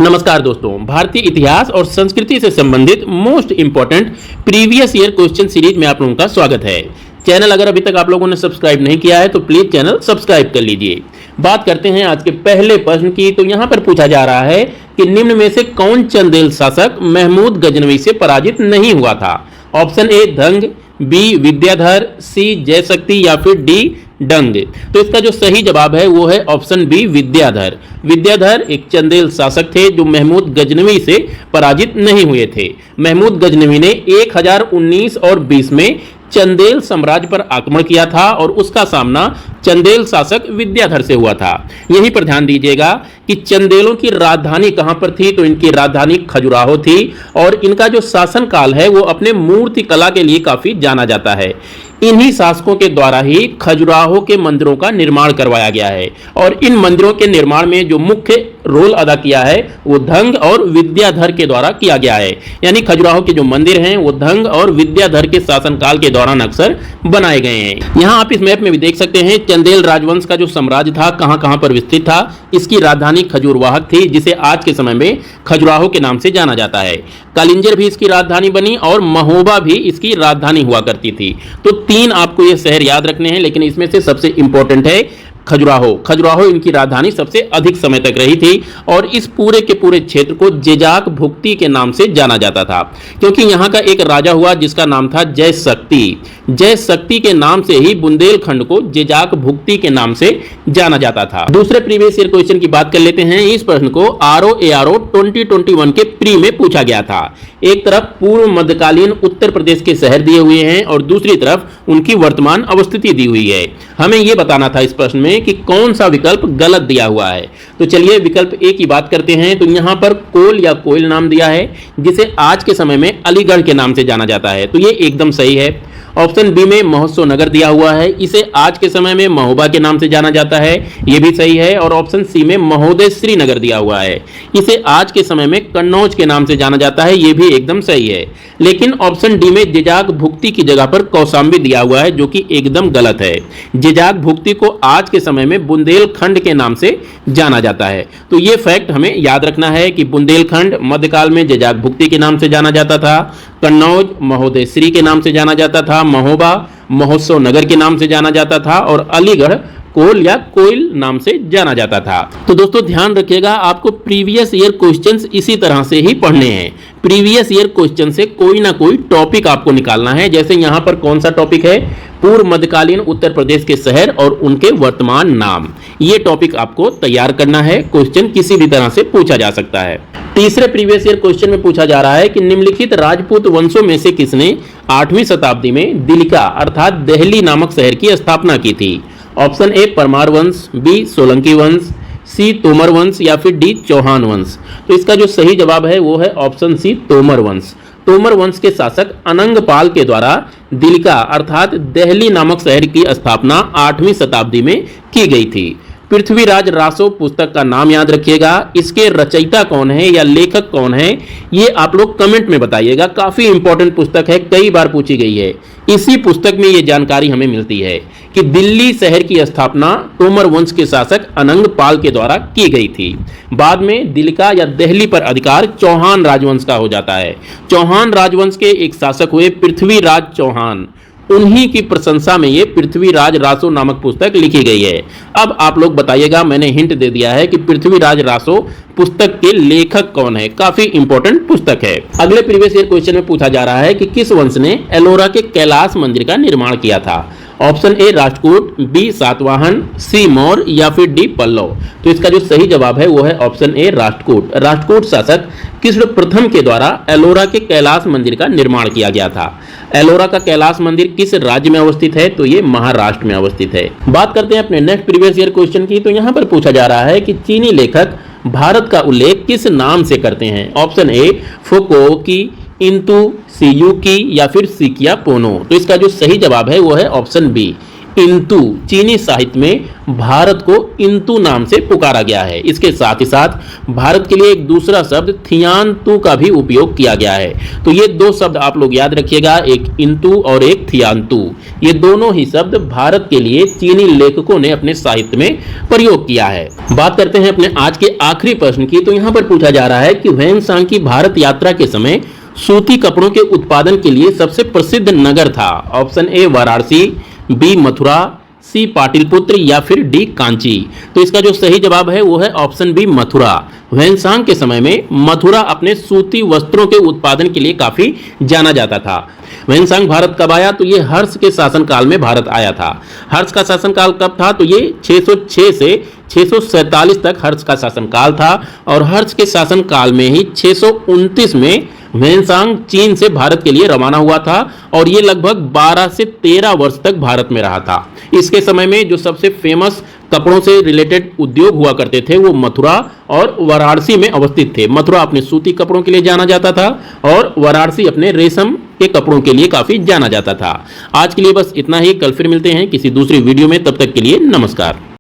नमस्कार दोस्तों, भारतीय इतिहास और संस्कृति से संबंधित most important previous year question series में आप लोगों का स्वागत है। चैनल अगर अभी तक आप लोगों ने सब्सक्राइब नहीं किया है तो प्लीज चैनल सब्सक्राइब कर लीजिए। बात करते हैं आज के पहले प्रश्न की। तो यहाँ पर पूछा जा रहा है कि निम्न में से कौन चंदेल शासक महमूद गजनवी से पराजित नहीं हुआ था। Option A Dhanga, B Vidyadhara, C Jayashakti या फिर डी डंग। तो इसका जो सही जवाब है वो है ऑप्शन बी विद्याधर। विद्याधर एक चंदेल शासक थे जो महमूद गजनवी से पराजित नहीं हुए थे। महमूद गजनवी ने 1019 और 20 में चंदेल साम्राज्य पर आक्रमण किया था और उसका सामना चंदेल शासक विद्याधर से हुआ था। यहीं पर ध्यान दीजिएगा कि चंदेलों की राजधानी कहां पर थी, तो इनकी राजधानी खजुराहो थी और इनका जो शासन काल है वो अपने मूर्ति कला के लिए काफी जाना जाता है। इन्हीं शासकों के द्वारा ही खजुराहो के मंदिरों का निर्माण करवाया गया है और इन मंदिरों के निर्माण में जो मुख्य रोल अदा किया है वो धंग और विद्याधर के द्वारा किया गया है। यानी खजुराहो के जो मंदिर हैं वो धंग और विद्याधर के शासनकाल के दौरान अक्सर बनाए गए हैं। यहाँ आप इस मैप में भी देख सकते हैं चंदेल राजवंश का जो साम्राज्य था कहां कहां पर विस्तृत था। इसकी राजधानी खजूरवाहक थी जिसे आज के समय में खजुराहो के नाम से जाना जाता है। कालिंजर भी इसकी राजधानी बनी और महोबा भी इसकी राजधानी हुआ करती थी। तो तीन आपको ये शहर याद रखने हैं, लेकिन इसमें से सबसे इंपॉर्टेंट है खजुराहो। खजुराहो इनकी राजधानी सबसे अधिक समय तक रही थी और इस पूरे के पूरे क्षेत्र को जेजाक भुक्ति के नाम से जाना जाता था, क्योंकि यहाँ का एक राजा हुआ जिसका नाम था जयशक्ति। जयशक्ति के नाम से ही बुंदेलखंड को जेजाक भुक्ति के नाम से जाना जाता था। दूसरे प्रीवियस ईयर क्वेश्चन की बात कर लेते हैं। इस प्रश्न को ROARO 2021 के प्री में पूछा गया था। एक तरफ पूर्व मध्यकालीन उत्तर प्रदेश के शहर दिए हुए हैं और दूसरी तरफ उनकी वर्तमान अवस्थिति दी हुई है। हमें यह बताना था इस प्रश्न में कि कौन सा विकल्प गलत दिया हुआ है। तो चलिए विकल्प ए की बात करते हैं। तो यहाँ पर कोल या कोयल नाम दिया है जिसे आज के समय में अलीगढ़ के नाम से जाना जाता है, तो ये एकदम सही है। ऑप्शन बी में महोत्सव नगर दिया हुआ है, इसे आज के समय में महोबा के नाम से जाना जाता है, यह भी सही है। और ऑप्शन सी में महोदय श्रीनगर दिया हुआ है, इसे आज के समय में कन्नौज के नाम से जाना जाता है, यह भी एकदम सही है। लेकिन ऑप्शन डी में जेजाक भुक्ति की जगह पर कौशाम्बी दिया हुआ है जो कि एकदम गलत है। जेजाक भुक्ति को आज के समय में बुंदेलखंड के नाम से जाना जाता है। तो ये फैक्ट हमें याद रखना है कि बुंदेलखंड मध्यकाल में जेजाक भुक्ति के नाम से जाना जाता था, कन्नौज महोदय श्री के नाम से जाना जाता था, महोबा महोत्सव नगर के नाम से जाना जाता था और अलीगढ़ कोल या कोयल नाम से जाना जाता था। तो दोस्तों ध्यान रखिएगा, आपको प्रीवियस ईयर क्वेश्चंस इसी तरह से ही पढ़ने हैं। प्रीवियस ईयर क्वेश्चन से कोई ना कोई टॉपिक आपको निकालना है। जैसे यहाँ पर कौन सा टॉपिक है, पूर्व मध्यकालीन उत्तर प्रदेश के शहर और उनके वर्तमान नाम, ये टॉपिक आपको तैयार करना है। क्वेश्चन किसी भी तरह से पूछा जा सकता है। तीसरे प्रीवियस ईयर क्वेश्चन में पूछा जा रहा है कि निम्नलिखित राजपूत वंशों में से किसने 8वीं शताब्दी में दिलिका अर्थात दहली नामक शहर की स्थापना की थी। ऑप्शन ए परमार वंश, बी सोलंकी वंश, सी तोमर वंश या फिर डी चौहान वंश। तो इसका जो सही जवाब है वो है ऑप्शन सी तोमर वंश। तोमर वंश के शासक अनंगपाल के द्वारा दिलिका अर्थात दहली नामक शहर की स्थापना 8वीं शताब्दी में की गई थी। पृथ्वीराज रासो पुस्तक का नाम याद रखिएगा। इसके रचयिता कौन है या लेखक कौन है ये आप लोग कमेंट में बताइएगा। काफी इंपॉर्टेंट पुस्तक है, कई बार पूछी गई है। इसी पुस्तक में ये जानकारी हमें मिलती है कि दिल्ली शहर की स्थापना तोमर वंश के शासक अनंगपाल के द्वारा की गई थी। बाद में दिलिका या दहली पर अधिकार चौहान राजवंश का हो जाता है। चौहान राजवंश के एक शासक हुए पृथ्वीराज चौहान, उन्हीं की प्रशंसा में ये पृथ्वीराज रासो नामक पुस्तक लिखी गई है। अब आप लोग बताइएगा, मैंने हिंट दे दिया है कि पृथ्वीराज रासो पुस्तक के लेखक कौन है। काफी इंपॉर्टेंट पुस्तक है। अगले प्रीवियस ईयर क्वेश्चन में पूछा जा रहा है कि किस वंश ने एलोरा के कैलाश मंदिर का निर्माण किया था। Option A Rashtrakuta, B Satavahana, C Maurya या फिर डी पल्लव। तो इसका जो सही जवाब है वो है ऑप्शन ए राष्ट्रकूट। राष्ट्रकूट शासक कृष्ण प्रथम के द्वारा एलोरा के कैलाश मंदिर का निर्माण किया गया था। एलोरा का कैलाश मंदिर किस राज्य में अवस्थित है, तो ये महाराष्ट्र में अवस्थित है। बात करते हैं अपने नेक्स्ट प्रीवियस ईयर क्वेश्चन की। तो यहाँ पर पूछा जा रहा है कि चीनी लेखक भारत का उल्लेख किस नाम से करते हैं। ऑप्शन ए फुकोकी, इंतु, सियुकी या फिर सिकिया पोनो। तो इसका जो सही जवाब है वो है ऑप्शन बी इंतु। चीनी साहित्य में भारत को इंतु नाम से पुकारा गया है। इसके साथ ही साथ भारत के लिए एक दूसरा शब्द थियान्तु का भी उपयोग किया गया है। तो ये दो शब्द आप लोग याद रखिएगा, एक इंतु और एक थियान्तु। ये दोनों ही शब्द भारत के लिए चीनी लेखकों ने अपने साहित्य में प्रयोग किया है। बात करते हैं अपने आज के आखिरी प्रश्न की। तो यहाँ पर पूछा जा रहा है कि ह्वेनसांग की भारत यात्रा के समय सूती कपड़ों के उत्पादन के लिए सबसे प्रसिद्ध नगर था। Option A Varanasi, B Mathura, C Pataliputra या फिर डी कांची। तो इसका जो सही जवाब है वो है ऑप्शन बी मथुरा। ह्वेनसांग के समय में मथुरा अपने सूती वस्त्रों के उत्पादन के लिए काफी जाना जाता था। ह्वेनसांग भारत कब आया? तो ये हर्ष के शासनकाल में भारत आया था। हर्ष का शासनकाल कब था? तो ये 606 से 647 तक हर्ष का शासनकाल था और हर्ष के शासनकाल में ही 629 में ह्वेनसांग चीन से भारत के लिए रवाना हुआ था और ये लगभग 12 से 13 वर्ष तक भारत में रहा था। इसके समय में जो सबसे फेमस कपड़ों से रिलेटेड उद्योग हुआ करते थे वो मथुरा और वाराणसी में अवस्थित थे। मथुरा अपने सूती कपड़ों के लिए जाना जाता था और वाराणसी अपने रेशम के कपड़ों के लिए काफी जाना जाता था। आज के लिए बस इतना ही। कल फिर मिलते हैं किसी दूसरी वीडियो में। तब तक के लिए नमस्कार।